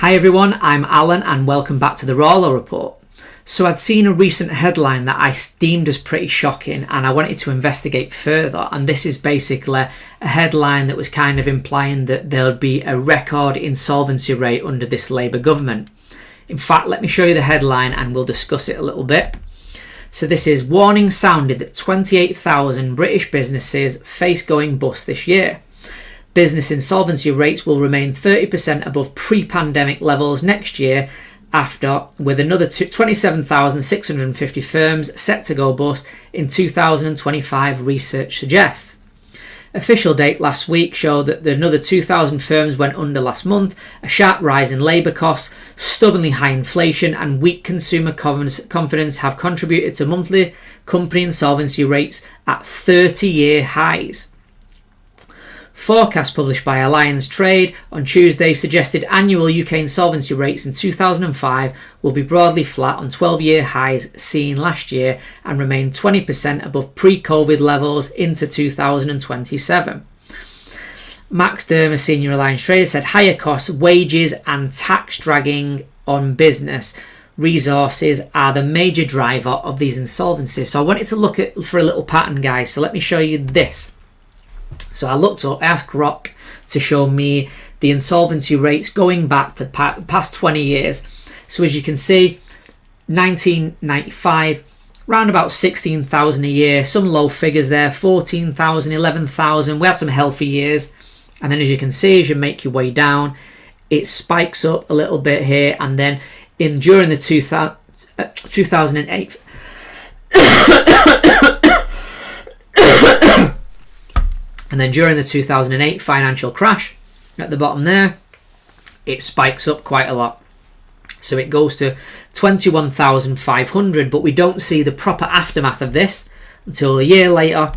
Hi everyone, I'm Alan and welcome back to the Rawlo report. So I'd seen a recent headline that I deemed as pretty shocking and I wanted to investigate further, and this is basically a headline that was kind of implying that there would be a record insolvency rate under this Labour government. In fact, let me show you the headline and we'll discuss it a little bit. So this is: warning sounded that 28,000 British businesses face going bust this year. Business insolvency rates will remain 30% above pre-pandemic levels next year, with another 27,650 firms set to go bust in 2025, research suggests. Official data last week showed that another 2,000 firms went under last month. A sharp rise in labour costs, stubbornly high inflation and weak consumer confidence have contributed to monthly company insolvency rates at 30-year highs. Forecasts published by Alliance Trade on Tuesday suggested annual UK insolvency rates in 2005 will be broadly flat on 12-year highs seen last year and remain 20% above pre-COVID levels into 2027. Max Dermer, senior Alliance Trader, said higher costs, wages and tax dragging on business resources are the major driver of these insolvencies. So I wanted to look at for a little pattern, guys. So let me show you this. So I asked Rock to show me the insolvency rates going back the past 20 years. So as you can see, 1995, around about 16,000 a year, some low figures there, 14,000, 11,000. We had some healthy years. And then as you can see, as you make your way down, it spikes up a little bit here. And then during the 2008, and then during the 2008 financial crash, at the bottom there, it spikes up quite a lot. So it goes to 21,500, but we don't see the proper aftermath of this until a year later.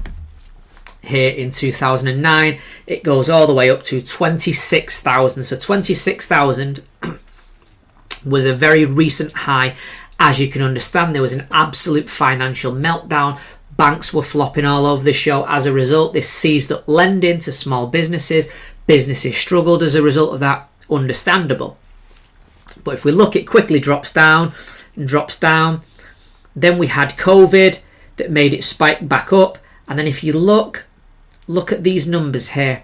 Here in 2009, it goes all the way up to 26,000. So 26,000 was a very recent high. As you can understand, there was an absolute financial meltdown. Banks were flopping all over the show. As a result, this seized up lending to small businesses. Businesses struggled as a result of that. Understandable. But if we look, it quickly drops down and drops down. Then we had COVID that made it spike back up. And then if you look at these numbers here.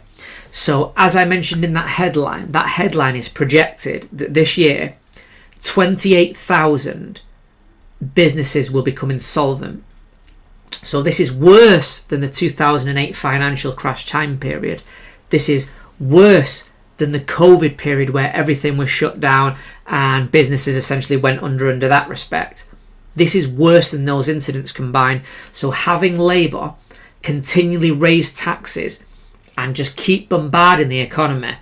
So as I mentioned in that headline is projected that this year, 28,000 businesses will become insolvent. So this is worse than the 2008 financial crash time period. This is worse than the COVID period where everything was shut down and businesses essentially went under that respect. This is worse than those incidents combined. So having Labour continually raise taxes and just keep bombarding the economy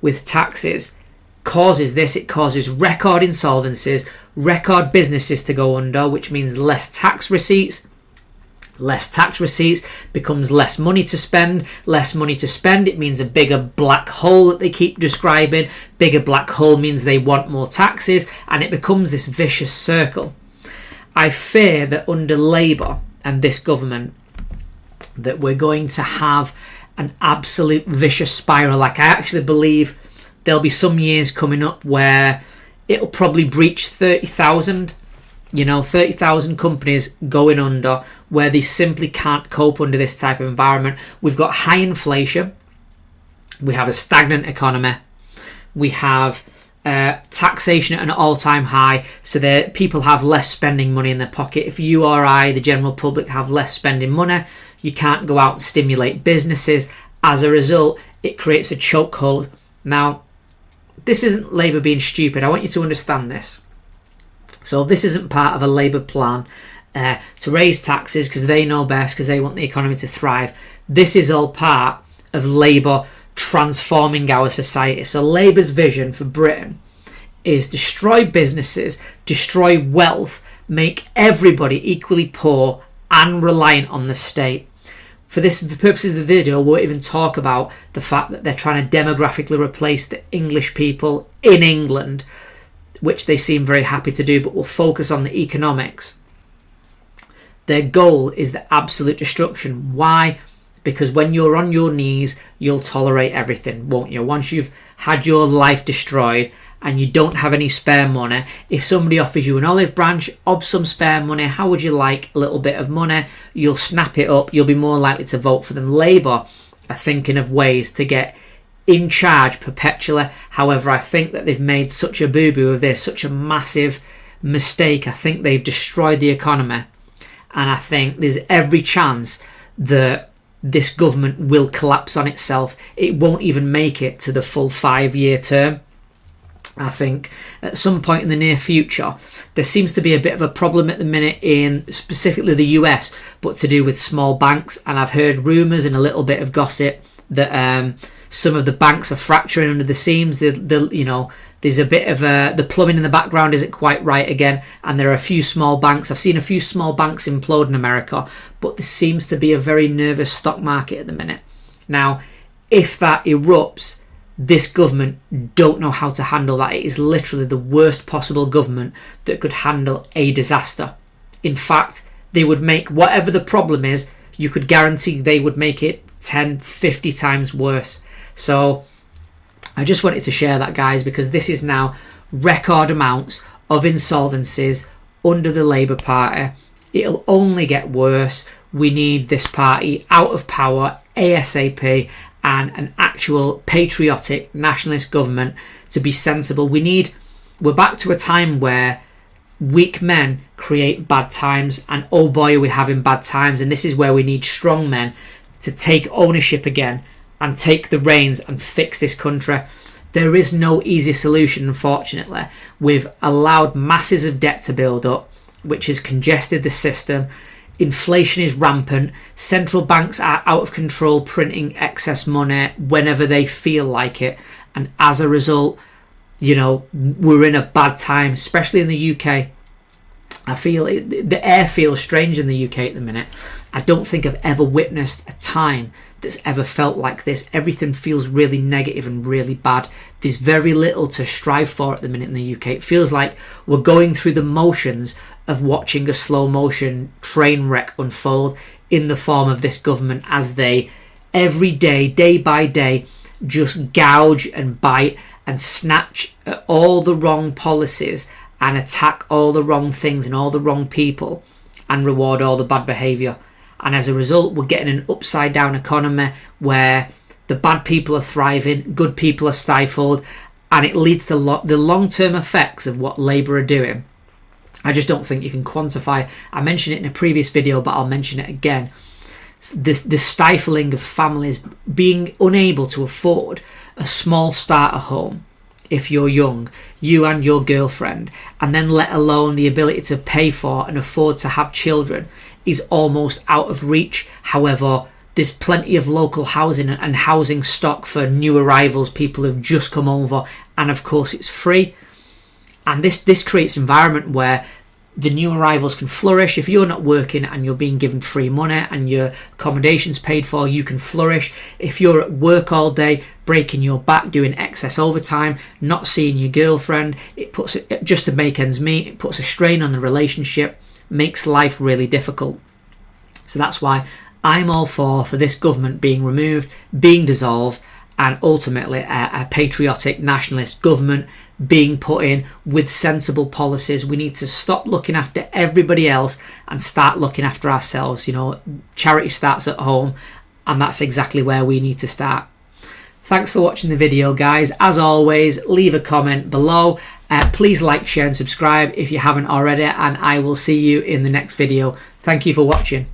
with taxes causes this. It causes record insolvencies, record businesses to go under, which means less tax receipts. Less tax receipts becomes less money to spend. Less money to spend, it means a bigger black hole that they keep describing. Bigger black hole means they want more taxes, and it becomes this vicious circle. I fear that under Labour and this government that we're going to have an absolute vicious spiral. Like, I actually believe there'll be some years coming up where it'll probably breach 30,000. 30,000 companies going under, where they simply can't cope under this type of environment. We've got high inflation. We have a stagnant economy. We have taxation at an all-time high, so that people have less spending money in their pocket. If you or I, the general public, have less spending money, you can't go out and stimulate businesses. As a result, it creates a chokehold. Now, this isn't Labour being stupid. I want you to understand this. So this isn't part of a Labour plan to raise taxes because they know best, because they want the economy to thrive. This is all part of Labour transforming our society. So Labour's vision for Britain is destroy businesses, destroy wealth, make everybody equally poor and reliant on the state. For the purposes of the video, we won't even talk about the fact that they're trying to demographically replace the English people in England, which they seem very happy to do, but we'll focus on the economics. Their goal is the absolute destruction. Why? Because when you're on your knees, you'll tolerate everything, won't you? Once you've had your life destroyed and you don't have any spare money, if somebody offers you an olive branch of some spare money, how would you like a little bit of money? You'll snap it up. You'll be more likely to vote for them. Labour are thinking of ways to get in charge perpetually. However, I think that they've made such a boo-boo of this, such a massive mistake. I think they've destroyed the economy, and I think there's every chance that this government will collapse on itself. It won't even make it to the full 5-year term. I think at some point in the near future, there seems to be a bit of a problem at the minute in specifically the US, but to do with small banks. And I've heard rumours and a little bit of gossip that some of the banks are fracturing under the seams. There's a bit of the plumbing in the background isn't quite right again, and there are a few small banks. I've seen a few small banks implode in America, but there seems to be a very nervous stock market at the minute. Now, if that erupts, this government don't know how to handle that. It is literally the worst possible government that could handle a disaster. In fact, they would make whatever the problem is, you could guarantee they would make it 10, 50 times worse. So I just wanted to share that, guys, because this is now record amounts of insolvencies under the Labour Party. It'll only get worse. We need this party out of power ASAP, and an actual patriotic nationalist government to be sensible. We're back to a time where weak men create bad times, and oh boy are we having bad times, and this is where we need strong men to take ownership again and take the reins and fix this country. There is no easy solution, unfortunately. We've allowed masses of debt to build up, which has congested the system. Inflation is rampant. Central banks are out of control, printing excess money whenever they feel like it. And as a result, we're in a bad time, especially in the UK. I feel the air feels strange in the UK at the minute. I don't think I've ever witnessed a time that's ever felt like this. Everything feels really negative and really bad. There's very little to strive for at the minute in the UK. It feels like we're going through the motions of watching a slow motion train wreck unfold in the form of this government, as they every day by day, just gouge and bite and snatch at all the wrong policies and attack all the wrong things and all the wrong people and reward all the bad behaviour. And as a result, we're getting an upside down economy where the bad people are thriving, good people are stifled, and it leads to the long-term effects of what Labour are doing. I just don't think you can quantify. I mentioned it in a previous video, but I'll mention it again. The stifling of families being unable to afford a small starter home if you're young, you and your girlfriend, and then let alone the ability to pay for and afford to have children, is almost out of reach. However, there's plenty of local housing and housing stock for new arrivals, people who've just come over, and of course it's free. And this creates an environment where the new arrivals can flourish. If you're not working and you're being given free money and your accommodation's paid for, you can flourish. If you're at work all day, breaking your back, doing excess overtime, not seeing your girlfriend, just to make ends meet, it puts a strain on the relationship, makes life really difficult. So that's why I'm all for this government being removed, being dissolved, and ultimately a patriotic nationalist government being put in with sensible policies. We need to stop looking after everybody else and start looking after ourselves. Charity starts at home, and that's exactly where we need to start. Thanks for watching the video, guys. As always, leave a comment below. Please like, share and subscribe if you haven't already, and I will see you in the next video. Thank you for watching.